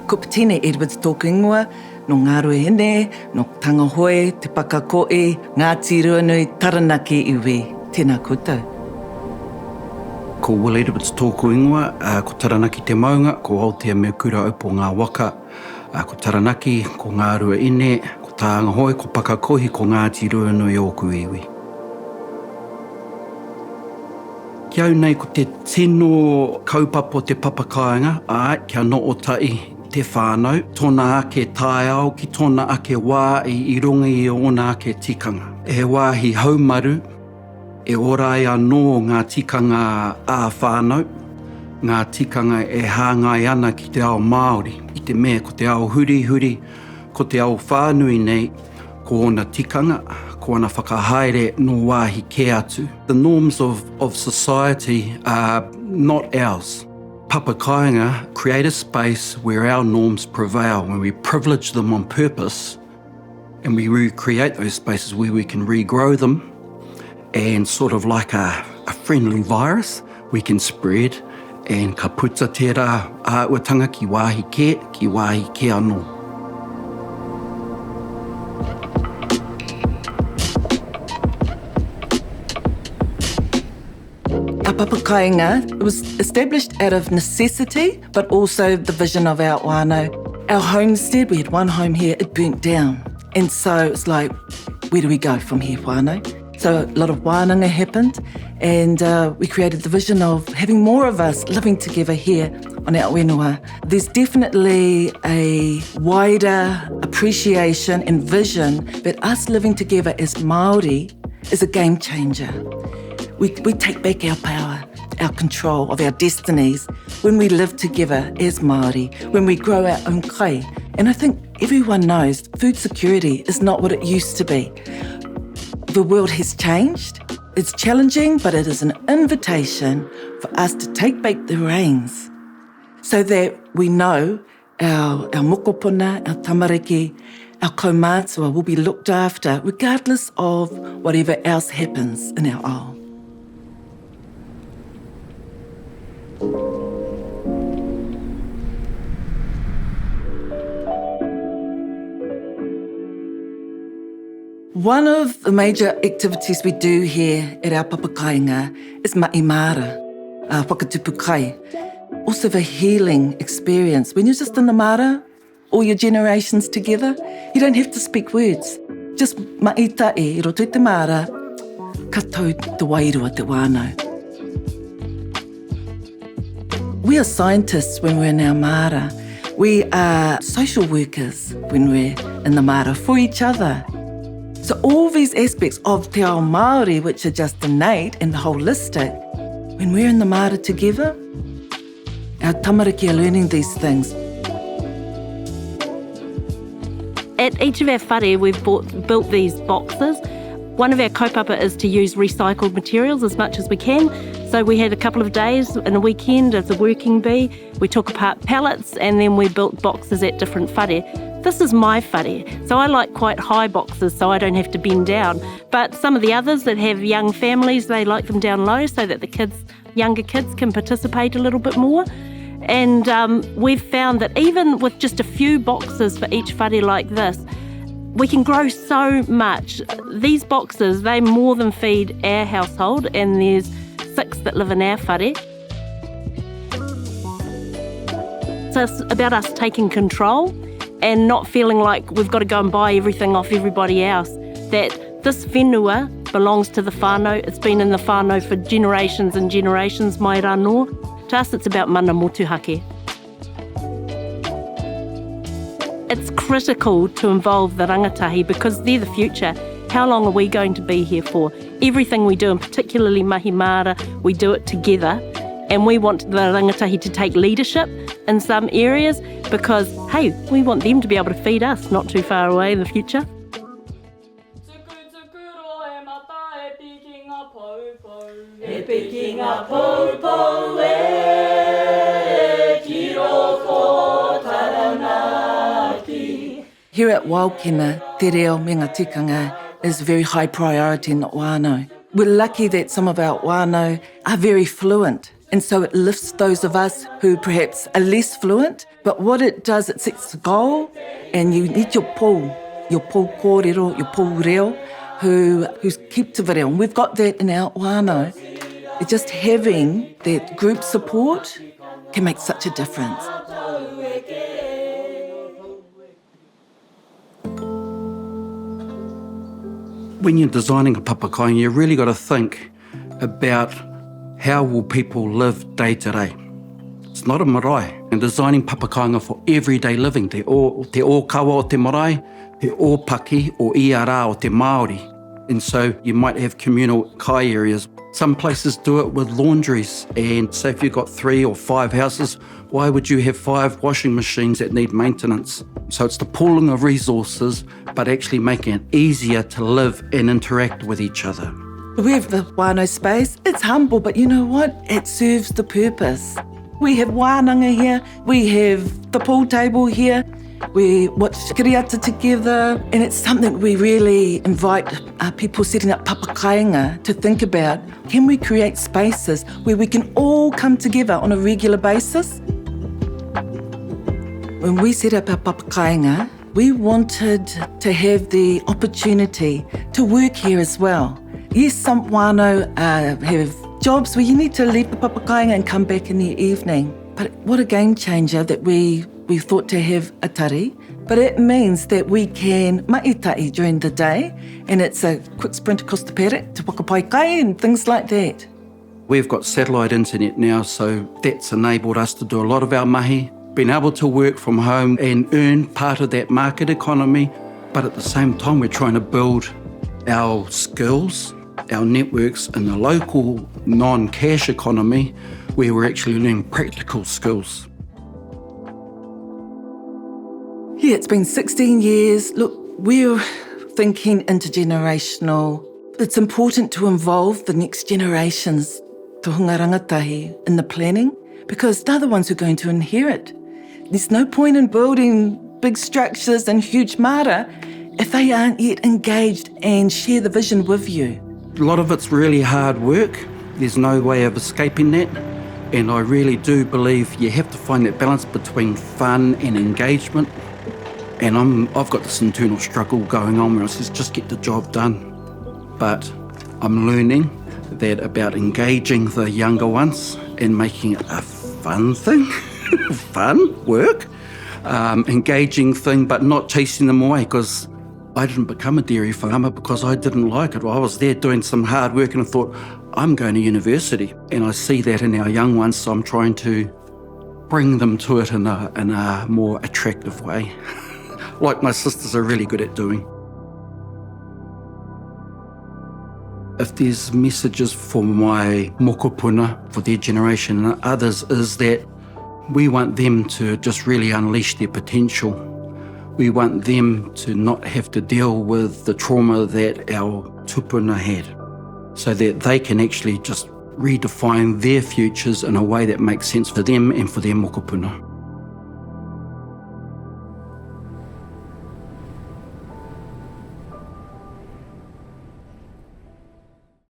Ko Patina Edwards tōku ingoa, no Ngāruahine, no Tāngahoe, te Pakakohi, Ngāti Ruanui, Taranaki Iwi. Tēnā koutou. Ko Will Edwards tōku ingoa, ko Taranaki te maunga, ko Aotea me kura aupo ngā waka, ko Taranaki, ko Ngāruahine, ko Tāngahoe, ko Pakakohi, ko Ngāti Ruanui oku iwi. Kia au nei ko te tino kaupapa o te papakāinga, kia no o tai te whānau, tōna ake tāe ao ki tōna ake wā i runga i ona ake tikanga. E wāhi haumaru, e orai anō ngā tikanga a whānau, ngā tikanga e hāngai ana ki te ao Māori, i te mea ko te ao huri, ko te ao whānui nei, ko ona tikanga, ko ona whakahaere no wāhi ke atu. The norms of society are not ours. Papakāinga create a space where our norms prevail, when we privilege them on purpose, and we recreate those spaces where we can regrow them, and sort of like a friendly virus, we can spread, and ka puta tērā āuatanga ki wāhi ke anō. Our Papakāinga was established out of necessity, but also the vision of our whānau. Our homestead, we had one home here, it burnt down. And so it's like, where do we go from here, whānau? So a lot of wānanga happened, and we created the vision of having more of us living together here on our whenua. There's definitely a wider appreciation and vision that us living together as Māori is a game changer. We take back our power, our control of our destinies when we live together as Māori, when we grow our own kai. And I think everyone knows food security is not what it used to be. The world has changed. It's challenging, but it is an invitation for us to take back the reins so that we know our mokopuna, our tamariki, our kaumātua will be looked after regardless of whatever else happens in our ao. One of the major activities we do here at our Papakāinga is ma'imara, Papatupu kai. Also the healing experience. When you're just in the mara, all your generations together, you don't have to speak words. Just ma'itae, roto i te mara, katou te wairua, te wānau. We are scientists when we're in our mara. We are social workers when we're in the mara for each other. So all these aspects of te ao Māori, which are just innate and holistic, when we're in the mara together, our tamariki are learning these things. At each of our whare, we've built these boxes. One of our kaupapa is to use recycled materials as much as we can. So we had a couple of days and a weekend as a working bee. We took apart pallets and then we built boxes at different whare. This is my whare, so I like quite high boxes so I don't have to bend down. But some of the others that have young families, they like them down low so that the younger kids can participate a little bit more. And we've found that even with just a few boxes for each whare like this, we can grow so much. These boxes, they more than feed our household, and there's 6 that live in our whare. So it's about us taking control and not feeling like we've got to go and buy everything off everybody else. That this whenua belongs to the whānau. It's been in the whānau for generations and generations, mai rā noa. To us, it's about mana motuhake. It's critical to involve the rangatahi because they're the future. How long are we going to be here for? Everything we do, and particularly mahi mara, we do it together. And we want the rangatahi to take leadership in some areas because, hey, we want them to be able to feed us not too far away in the future. Here at Waokena, te reo me ngā tikanga is a very high priority in the whānau. We're lucky that some of our whānau are very fluent And so it lifts those of us who perhaps are less fluent, but what it does, it sets a goal, and you need your pō kōrero, your pō reo, who's keep te reo. And we've got that in our whānau. It's just having that group support can make such a difference. When you're designing a papakainga, you really got to think about how will people live day to day. It's not a marae. And designing papakainga for everyday living, te o kawa o te marae, te o paki o iara o te Māori. And so you might have communal kai areas. Some places do it with laundries. And say if you've got 3 or 5 houses, why would you have 5 washing machines that need maintenance? So it's the pooling of resources, but actually making it easier to live and interact with each other. We have the whānau space. It's humble, but you know what? It serves the purpose. We have wānanga here. We have the pool table here. We watch kiriata together. And it's something we really invite people setting up papakainga to think about. Can we create spaces where we can all come together on a regular basis? When we set up our papakainga, we wanted to have the opportunity to work here as well. Yes, some whānau have jobs where you need to leave the papakainga and come back in the evening. But what a game changer that we thought to have a tari. But it means that we can maitai during the day, and it's a quick sprint across the pere to whakapaikai and things like that. We've got satellite internet now, so that's enabled us to do a lot of our mahi, being able to work from home and earn part of that market economy. But at the same time, we're trying to build our skills, our networks in the local non-cash economy where we're actually learning practical skills. Yeah, it's been 16 years. Look, we're thinking intergenerational. It's important to involve the next generations, the hunga rangatahi, in the planning because they're the ones who are going to inherit. There's no point in building big structures and huge mara if they aren't yet engaged and share the vision with you. A lot of it's really hard work. There's no way of escaping that. And I really do believe you have to find that balance between fun and engagement. And I've got this internal struggle going on where I says, just get the job done. But I'm learning that about engaging the younger ones and making it a fun thing, fun work, engaging thing, but not chasing them away because I didn't become a dairy farmer because I didn't like it. I was there doing some hard work and I thought, I'm going to university. And I see that in our young ones, so I'm trying to bring them to it in a more attractive way, like my sisters are really good at doing. If there's messages for my mokopuna, for their generation and others, is that we want them to just really unleash their potential. We want them to not have to deal with the trauma that our tūpuna had, so that they can actually just redefine their futures in a way that makes sense for them and for their mokopuna.